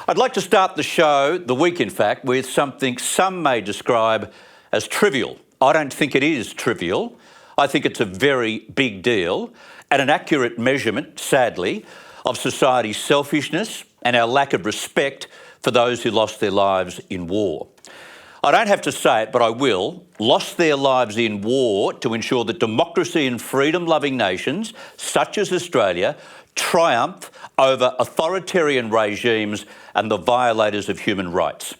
I'd like to start the show, the week in fact, with something some may describe as trivial. I don't think it is trivial. I think it's a very big deal and an accurate measurement, sadly, of society's selfishness and our lack of respect for those who lost their lives in war. I don't have to say it, but I will. Lost their lives in war to ensure that democracy and freedom-loving nations, such as Australia, triumph over authoritarian regimes and the violators of human rights.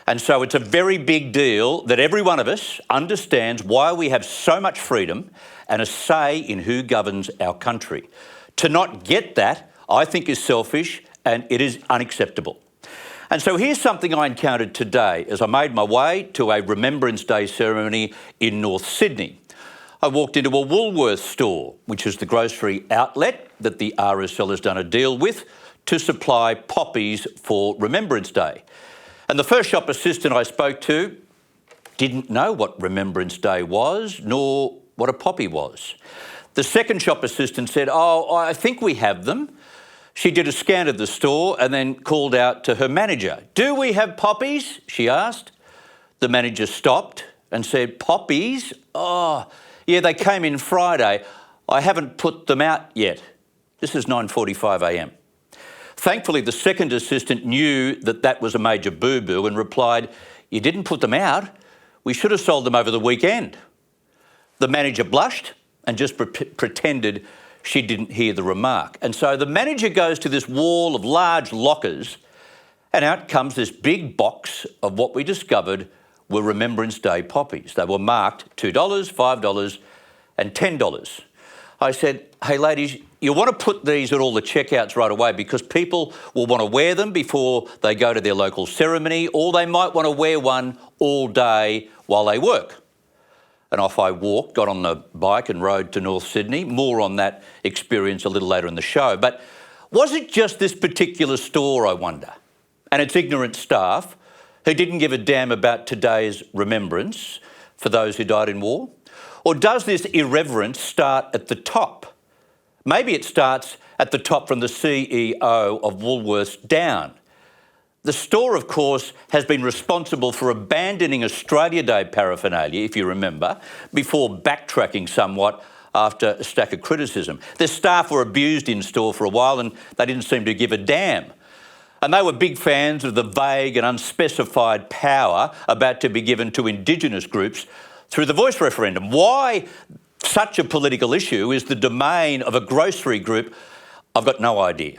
And so it's a very big deal that every one of us understands why we have so much freedom and a say in who governs our country. To not get that, I think, is selfish and it is unacceptable. And so here's something I encountered today as I made my way to a Remembrance Day ceremony in North Sydney. I walked into a Woolworths store, which is the grocery outlet that the RSL has done a deal with to supply poppies for Remembrance Day. And the first shop assistant I spoke to didn't know what Remembrance Day was, nor what a poppy was. The second shop assistant said, "Oh, I think we have them." She did a scan of the store and then called out to her manager. "Do we have poppies?" she asked. The manager stopped and said, "Poppies? Oh, yeah, they came in Friday. I haven't put them out yet." This is 9:45 a.m. Thankfully, the second assistant knew that that was a major boo-boo and replied, "You didn't put them out? We should have sold them over the weekend." The manager blushed and just pretended she didn't hear the remark. And so the manager goes to this wall of large lockers and out comes this big box of what we discovered were Remembrance Day poppies. They were marked $2, $5 and $10. I said, "Hey ladies, you want to put these at all the checkouts right away because people will want to wear them before they go to their local ceremony, or they might want to wear one all day while they work." And off I walked, got on the bike and rode to North Sydney. More on that experience a little later in the show. But was it just this particular store, I wonder, and its ignorant staff who didn't give a damn about today's remembrance for those who died in war? Or does this irreverence start at the top? Maybe it starts at the top from the CEO of Woolworths down. The store, of course, has been responsible for abandoning Australia Day paraphernalia, if you remember, before backtracking somewhat after a stack of criticism. Their staff were abused in store for a while and they didn't seem to give a damn. And they were big fans of the vague and unspecified power about to be given to Indigenous groups through the voice referendum. Why such a political issue is the domain of a grocery group, I've got no idea.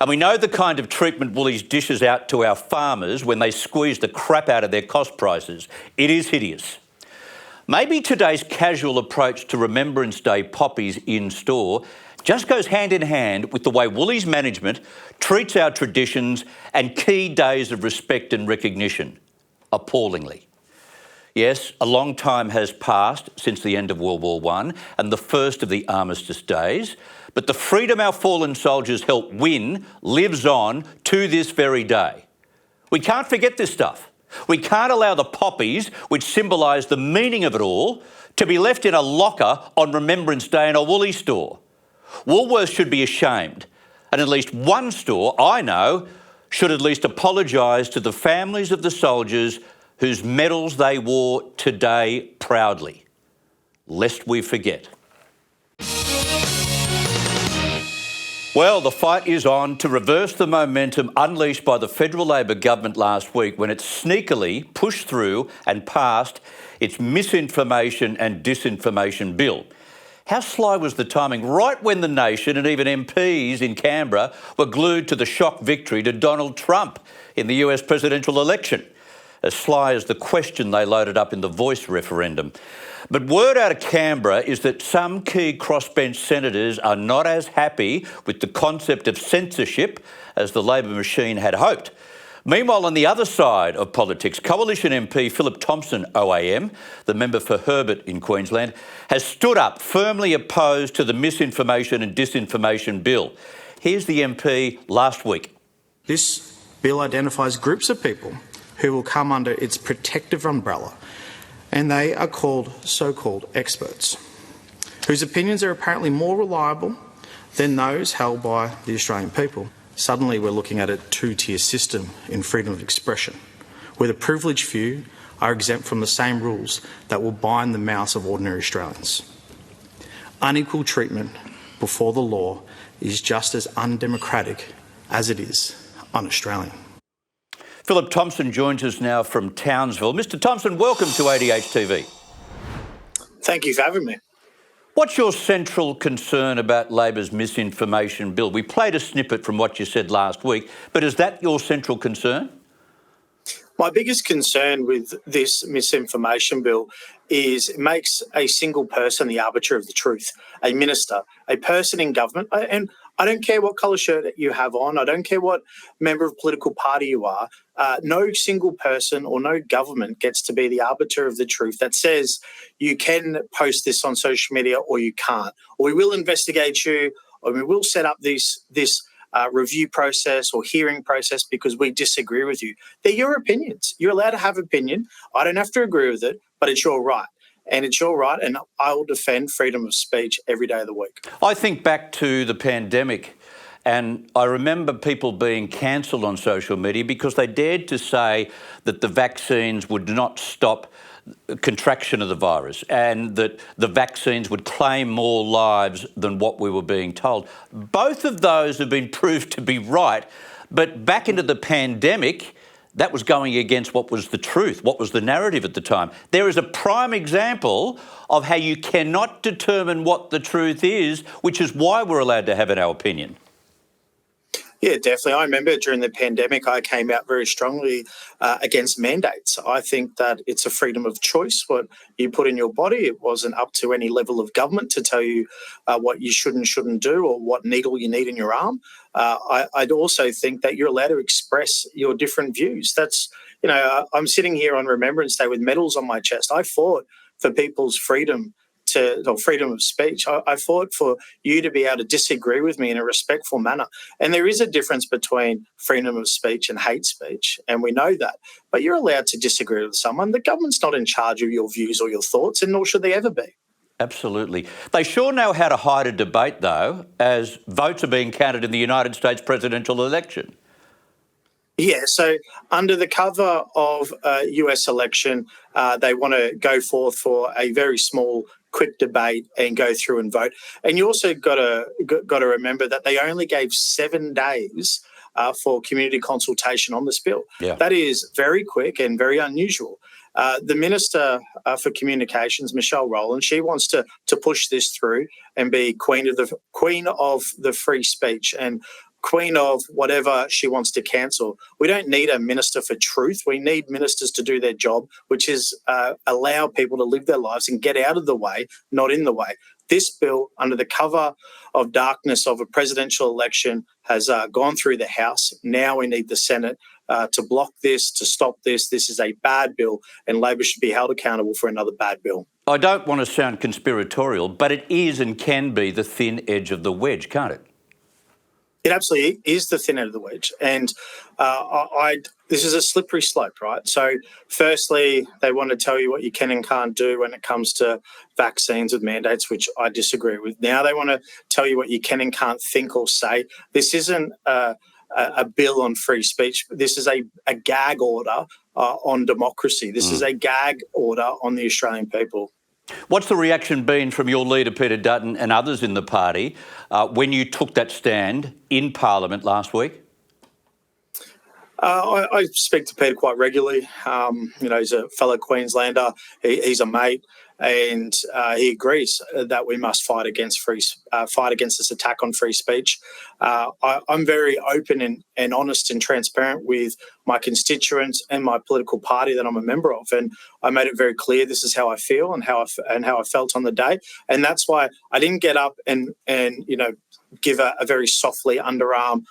And we know the kind of treatment Woolies dishes out to our farmers when they squeeze the crap out of their cost prices. It is hideous. Maybe today's casual approach to Remembrance Day poppies in store just goes hand in hand with the way Woolies management treats our traditions and key days of respect and recognition. Appallingly. Yes, a long time has passed since the end of World War I and the first of the Armistice days, but the freedom our fallen soldiers helped win lives on to this very day. We can't forget this stuff. We can't allow the poppies, which symbolise the meaning of it all, to be left in a locker on Remembrance Day in a Woolies store. Woolworths should be ashamed, and at least one store I know should at least apologise to the families of the soldiers whose medals they wore today proudly, lest we forget. Well, the fight is on to reverse the momentum unleashed by the federal Labor government last week when it sneakily pushed through and passed its misinformation and disinformation bill. How sly was the timing, right when the nation and even MPs in Canberra were glued to the shock victory to Donald Trump in the US presidential election. As sly as the question they loaded up in the voice referendum. But word out of Canberra is that some key crossbench senators are not as happy with the concept of censorship as the Labor machine had hoped. Meanwhile, on the other side of politics, Coalition MP Philip Thompson, OAM, the member for Herbert in Queensland, has stood up firmly opposed to the misinformation and disinformation bill. Here's the MP last week. This bill identifies groups of people who will come under its protective umbrella, and they are called so-called experts, whose opinions are apparently more reliable than those held by the Australian people. Suddenly we're looking at a two-tier system in freedom of expression, where the privileged few are exempt from the same rules that will bind the mouths of ordinary Australians. Unequal treatment before the law is just as undemocratic as it is un-Australian. Philip Thompson joins us now from Townsville. Mr Thompson, welcome to ADH TV. Thank you for having me. What's your central concern about Labor's misinformation bill? We played a snippet from what you said last week, but is that your central concern? My biggest concern with this misinformation bill is it makes a single person the arbiter of the truth, a minister, a person in government. And I don't care what colour shirt you have on, I don't care what member of political party you are, no single person or no government gets to be the arbiter of the truth that says you can post this on social media or you can't, or we will investigate you, or we will set up this review process or hearing process because we disagree with you. They're your opinions. You're allowed to have opinion. I don't have to agree with it, but it's your right. And it's your right, and I will defend freedom of speech every day of the week. I think back to the pandemic, and I remember people being cancelled on social media because they dared to say that the vaccines would not stop contraction of the virus and that the vaccines would claim more lives than what we were being told. Both of those have been proved to be right, but back into the pandemic, that was going against what was the truth, what was the narrative at the time. There is a prime example of how you cannot determine what the truth is, which is why we're allowed to have our opinion. Yeah, definitely. I remember during the pandemic, I came out very strongly against mandates. I think that it's a freedom of choice, what you put in your body. It wasn't up to any level of government to tell you what you should and shouldn't do or what needle you need in your arm. I'd also think that you're allowed to express your different views. That's, I'm sitting here on Remembrance Day with medals on my chest. I fought for people's freedom of speech. I fought for you to be able to disagree with me in a respectful manner. And there is a difference between freedom of speech and hate speech, and we know that. But you're allowed to disagree with someone. The government's not in charge of your views or your thoughts, and nor should they ever be. Absolutely. They sure know how to hide a debate, though, as votes are being counted in the United States presidential election. Yeah, so under the cover of a US election, they want to go forth for a very small, quick debate and go through and vote. And you also got to remember that they only gave 7 days for community consultation on this bill. Yeah. That is very quick and very unusual. The Minister for Communications, Michelle Rowland, she wants to push this through and be queen of the free speech and queen of whatever she wants to cancel. We don't need a minister for truth. We need ministers to do their job, which is allow people to live their lives and get out of the way, not in the way. This bill, under the cover of darkness of a presidential election, has gone through the House. Now we need the Senate to block this, to stop this. This is a bad bill, and Labor should be held accountable for another bad bill. I don't want to sound conspiratorial, but it is and can be the thin edge of the wedge, can't it? It absolutely is the thin end of the wedge. And this is a slippery slope, right? So firstly, they want to tell you what you can and can't do when it comes to vaccines with mandates, which I disagree with. Now they want to tell you what you can and can't think or say. This isn't a bill on free speech. This is a gag order on democracy. This is a gag order on the Australian people. What's the reaction been from your leader, Peter Dutton, and others in the party when you took that stand in Parliament last week? I speak to Peter quite regularly. He's a fellow Queenslander. He's a mate, and he agrees that we must fight against this attack on free speech. I'm very open and honest and transparent with my constituents and my political party that I'm a member of, and I made it very clear this is how I feel and how I felt on the day, and that's why I didn't get up and give a very softly underarm.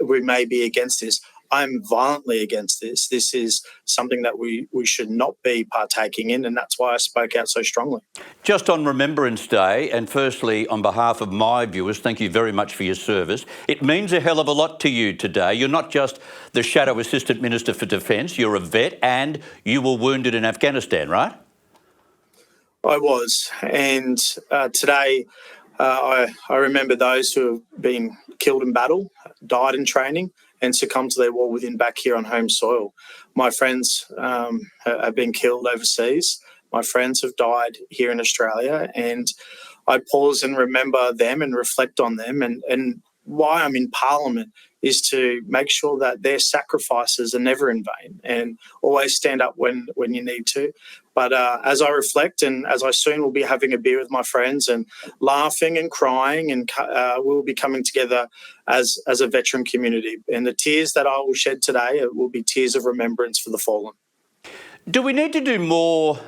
We may be against this. I'm violently against this. This is something that we should not be partaking in, and that's why I spoke out so strongly. Just on Remembrance Day, and firstly, on behalf of my viewers, thank you very much for your service. It means a hell of a lot to you today. You're not just the Shadow Assistant Minister for Defence, you're a vet, and you were wounded in Afghanistan, right? I was, and today I remember those who have been killed in battle, died in training, and succumbed to their war within back here on home soil. My friends have been killed overseas. My friends have died here in Australia, and I pause and remember them and reflect on them. And why I'm in Parliament is to make sure that their sacrifices are never in vain and always stand up when you need to. But as I reflect, and as I soon will be having a beer with my friends and laughing and crying, and we'll be coming together as a veteran community. And the tears that I will shed today will be tears of remembrance for the fallen. Do we need to do more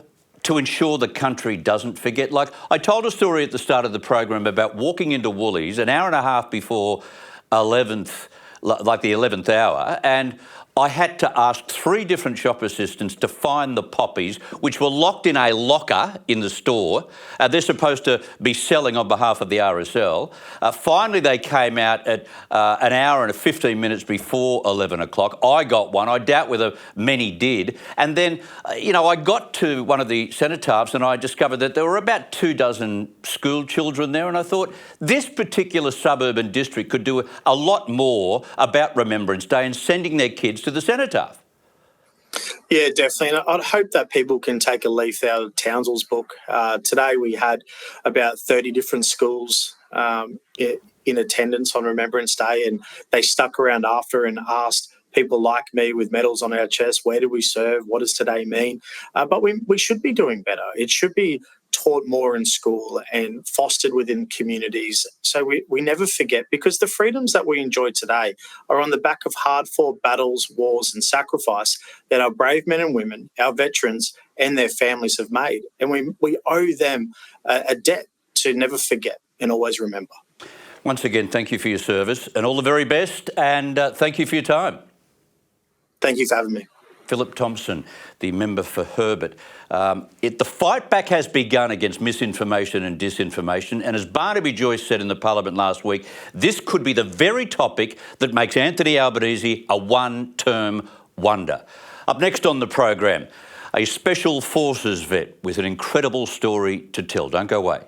to ensure the country doesn't forget? Like, I told a story at the start of the program about walking into Woolies an hour and a half before the 11th hour, and I had to ask 3 different shop assistants to find the poppies, which were locked in a locker in the store. They're supposed to be selling on behalf of the RSL. Finally, they came out at an hour and 15 minutes before 11 o'clock. I got one. I doubt whether many did. And then, I got to one of the cenotaphs and I discovered that there were about 24 school children there. And I thought this particular suburban district could do a lot more about Remembrance Day and sending their kids to the cenotaph. Yeah, definitely. And I'd hope that people can take a leaf out of Townsville's book. Today we had about 30 different schools in attendance on Remembrance Day, and they stuck around after and asked people like me with medals on our chest, where did we serve? What does today mean? But we should be doing better. It should be taught more in school and fostered within communities, so we never forget, because the freedoms that we enjoy today are on the back of hard-fought battles, wars and sacrifice that our brave men and women, our veterans and their families have made, and we owe them a debt to never forget and always remember. Once again, thank you for your service and all the very best, and thank you for your time. Thank you for having me. Philip Thompson, the member for Herbert. The fight back has begun against misinformation and disinformation, and as Barnaby Joyce said in the Parliament last week, this could be the very topic that makes Anthony Albanese a one-term wonder. Up next on the program, a Special Forces vet with an incredible story to tell. Don't go away.